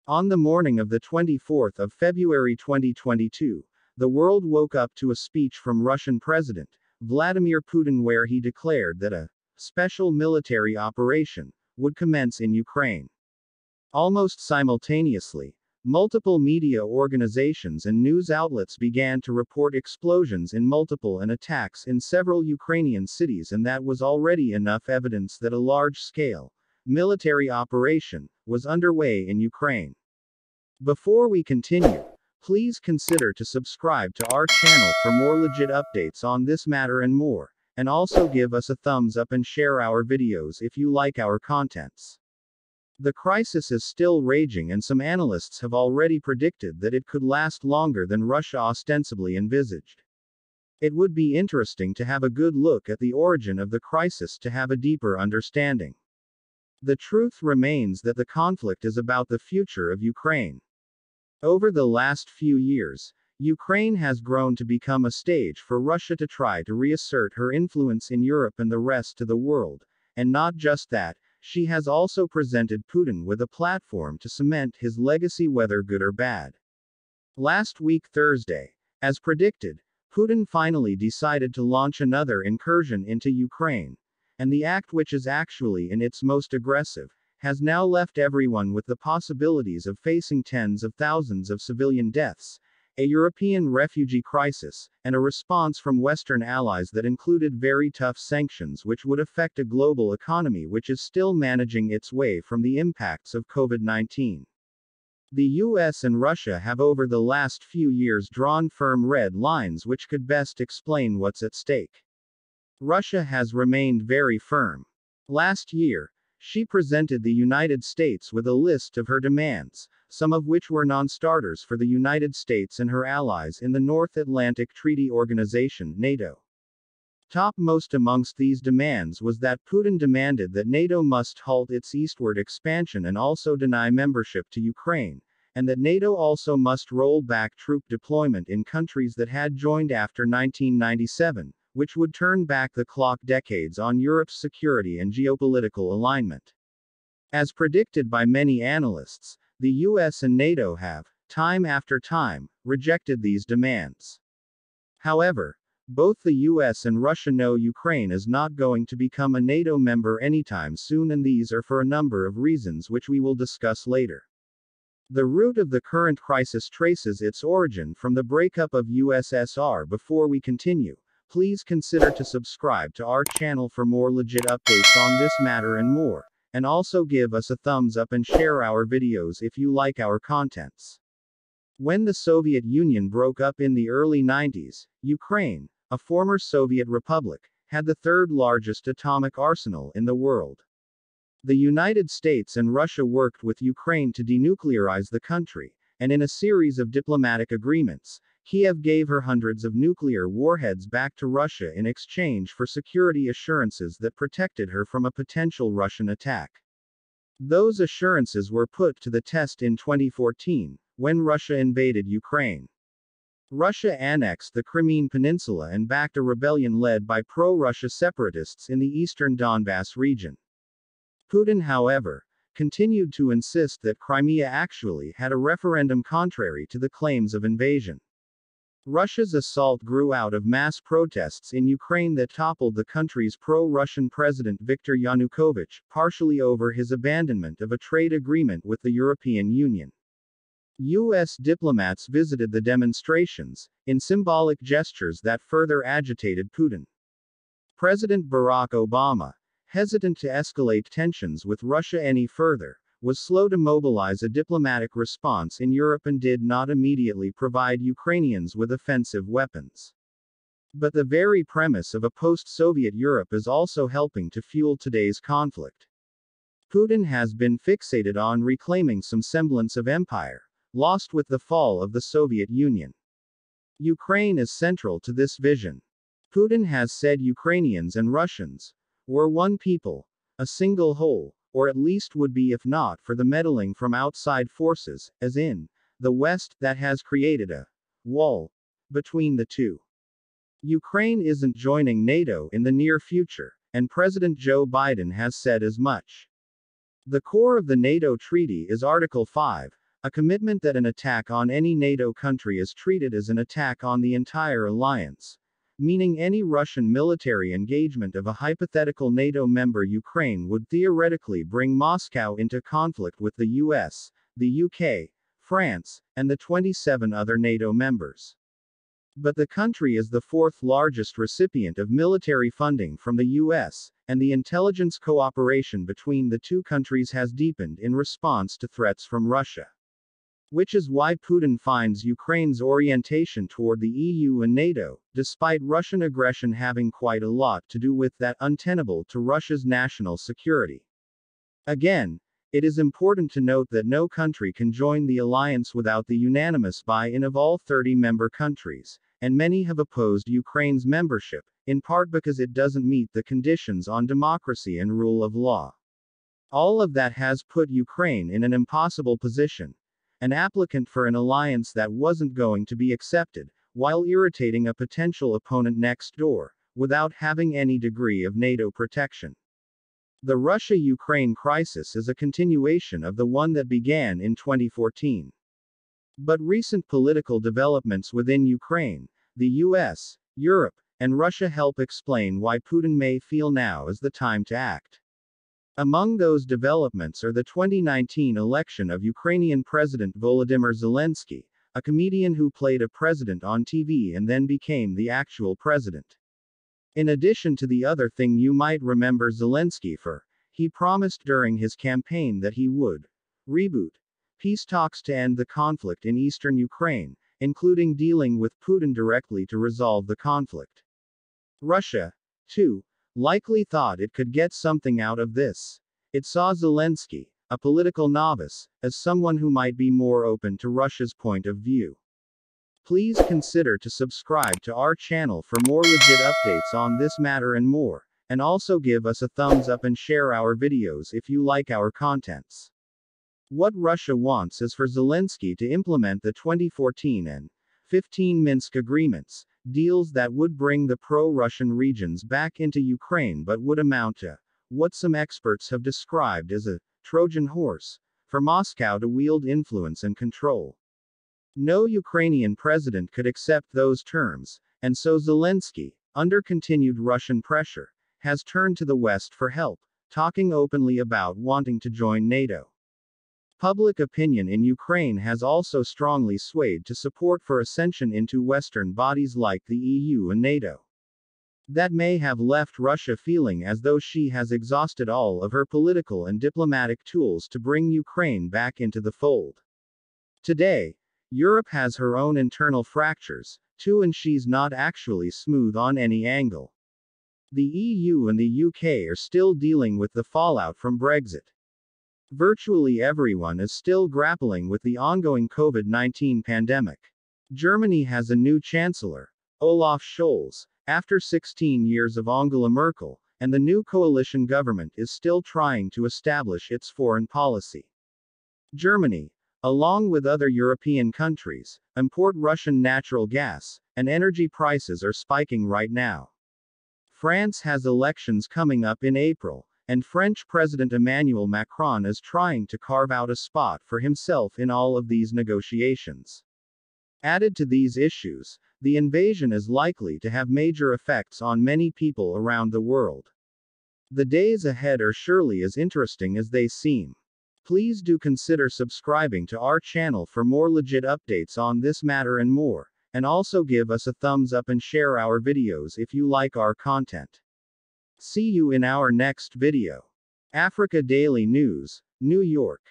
On the morning of the 24th of February 2022, the world woke up to a speech from Russian President Vladimir Putin where he declared that a special military operation would commence in Ukraine. Almost simultaneously, multiple media organizations and news outlets began to report explosions in multiple and attacks in several Ukrainian cities, and that was already enough evidence that a large-scale military operation was underway in Ukraine. Before we continue, please consider to subscribe to our channel for more legit updates on this matter and more, and also give us a thumbs up and share our videos if you like our contents. The crisis is still raging, and some analysts have already predicted that it could last longer than Russia ostensibly envisaged. It would be interesting to have a good look at the origin of the crisis to have a deeper understanding. The truth remains that the conflict is about the future of Ukraine. Over the last few years, Ukraine has grown to become a stage for Russia to try to reassert her influence in Europe and the rest of the world, and not just that, she has also presented Putin with a platform to cement his legacy, whether good or bad. Last week Thursday, as predicted, Putin finally decided to launch another incursion into Ukraine, and the act, which is actually in its most aggressive, has now left everyone with the possibilities of facing tens of thousands of civilian deaths, a European refugee crisis, and a response from Western allies that included very tough sanctions which would affect a global economy which is still managing its way from the impacts of COVID-19. The US and Russia have over the last few years drawn firm red lines which could best explain what's at stake. Russia has remained very firm. Last year, she presented the United States with a list of her demands, some of which were non-starters for the United States and her allies in the North Atlantic Treaty Organization, NATO. Topmost amongst these demands was that Putin demanded that NATO must halt its eastward expansion and also deny membership to Ukraine, and that NATO also must roll back troop deployment in countries that had joined after 1997, which would turn back the clock decades on Europe's security and geopolitical alignment. As predicted by many analysts, the US and NATO have, time after time, rejected these demands. However, both the US and Russia know Ukraine is not going to become a NATO member anytime soon, and these are for a number of reasons which we will discuss later. The root of the current crisis traces its origin from the breakup of USSR. Before we continue, please consider to subscribe to our channel for more legit updates on this matter and more, and also give us a thumbs up and share our videos if you like our contents. When the Soviet Union broke up in the early 90s, Ukraine, a former Soviet republic, had the third largest atomic arsenal in the world. The United States and Russia worked with Ukraine to denuclearize the country, and in a series of diplomatic agreements, Kiev gave her hundreds of nuclear warheads back to Russia in exchange for security assurances that protected her from a potential Russian attack. Those assurances were put to the test in 2014, when Russia invaded Ukraine. Russia annexed the Crimean Peninsula and backed a rebellion led by pro-Russia separatists in the eastern Donbass region. Putin, however, continued to insist that Crimea actually had a referendum contrary to the claims of invasion. Russia's assault grew out of mass protests in Ukraine that toppled the country's pro-Russian president Viktor Yanukovych, partially over his abandonment of a trade agreement with the European Union. U.S. diplomats visited the demonstrations, in symbolic gestures that further agitated Putin. President Barack Obama, hesitant to escalate tensions with Russia any further, was slow to mobilize a diplomatic response in Europe and did not immediately provide Ukrainians with offensive weapons. But the very premise of a post-Soviet Europe is also helping to fuel today's conflict. Putin has been fixated on reclaiming some semblance of empire, lost with the fall of the Soviet Union. Ukraine is central to this vision. Putin has said Ukrainians and Russians were one people, a single whole, or at least would be if not for the meddling from outside forces, as in the West, that has created a wall between the two. Ukraine isn't joining NATO in the near future, and President Joe Biden has said as much. The core of the NATO treaty is Article 5, A commitment that an attack on any NATO country is treated as an attack on the entire alliance, meaning any Russian military engagement of a hypothetical NATO member Ukraine would theoretically bring Moscow into conflict with the US, the UK, France, and the 27 other NATO members. But the country is the fourth largest recipient of military funding from the US, and the intelligence cooperation between the two countries has deepened in response to threats from Russia. Which is why Putin finds Ukraine's orientation toward the EU and NATO, despite Russian aggression, having quite a lot to do with that, untenable to Russia's national security. Again, it is important to note that no country can join the alliance without the unanimous buy-in of all 30 member countries, and many have opposed Ukraine's membership, in part because it doesn't meet the conditions on democracy and rule of law. All of that has put Ukraine in an impossible position, an applicant for an alliance that wasn't going to be accepted, while irritating a potential opponent next door, without having any degree of NATO protection. The Russia-Ukraine crisis is a continuation of the one that began in 2014. But recent political developments within Ukraine, the US, Europe, and Russia help explain why Putin may feel now is the time to act. Among those developments are the 2019 election of Ukrainian President Volodymyr Zelensky, a comedian who played a president on TV and then became the actual president. In addition to the other thing you might remember Zelensky for, he promised during his campaign that he would reboot peace talks to end the conflict in eastern Ukraine, including dealing with Putin directly to resolve the conflict. Russia, too, likely thought it could get something out of this. It saw Zelensky, a political novice, as someone who might be more open to Russia's point of view. Please consider to subscribe to our channel for more legit updates on this matter and more, and also give us a thumbs up and share our videos if you like our contents. What Russia wants is for Zelensky to implement the 2014 and 15 Minsk agreements, deals that would bring the pro-Russian regions back into Ukraine but would amount to what some experts have described as a Trojan horse for Moscow to wield influence and control. No Ukrainian president could accept those terms, and so Zelensky, under continued Russian pressure, has turned to the West for help, talking openly about wanting to join NATO. Public opinion in Ukraine has also strongly swayed to support for ascension into Western bodies like the EU and NATO. That may have left Russia feeling as though she has exhausted all of her political and diplomatic tools to bring Ukraine back into the fold. Today, Europe has her own internal fractures, too, and she's not actually smooth on any angle. The EU and the UK are still dealing with the fallout from Brexit. Virtually everyone is still grappling with the ongoing COVID-19 pandemic. Germany has a new chancellor, Olaf Scholz, after 16 years of Angela Merkel, and the new coalition government is still trying to establish its foreign policy. Germany, along with other European countries, import Russian natural gas, and energy prices are spiking right now. France has elections coming up in April, and French President Emmanuel Macron is trying to carve out a spot for himself in all of these negotiations. Added to these issues, the invasion is likely to have major effects on many people around the world. The days ahead are surely as interesting as they seem. Please do consider subscribing to our channel for more legit updates on this matter and more, and also give us a thumbs up and share our videos if you like our content. See you in our next video. Africa Daily News, New York.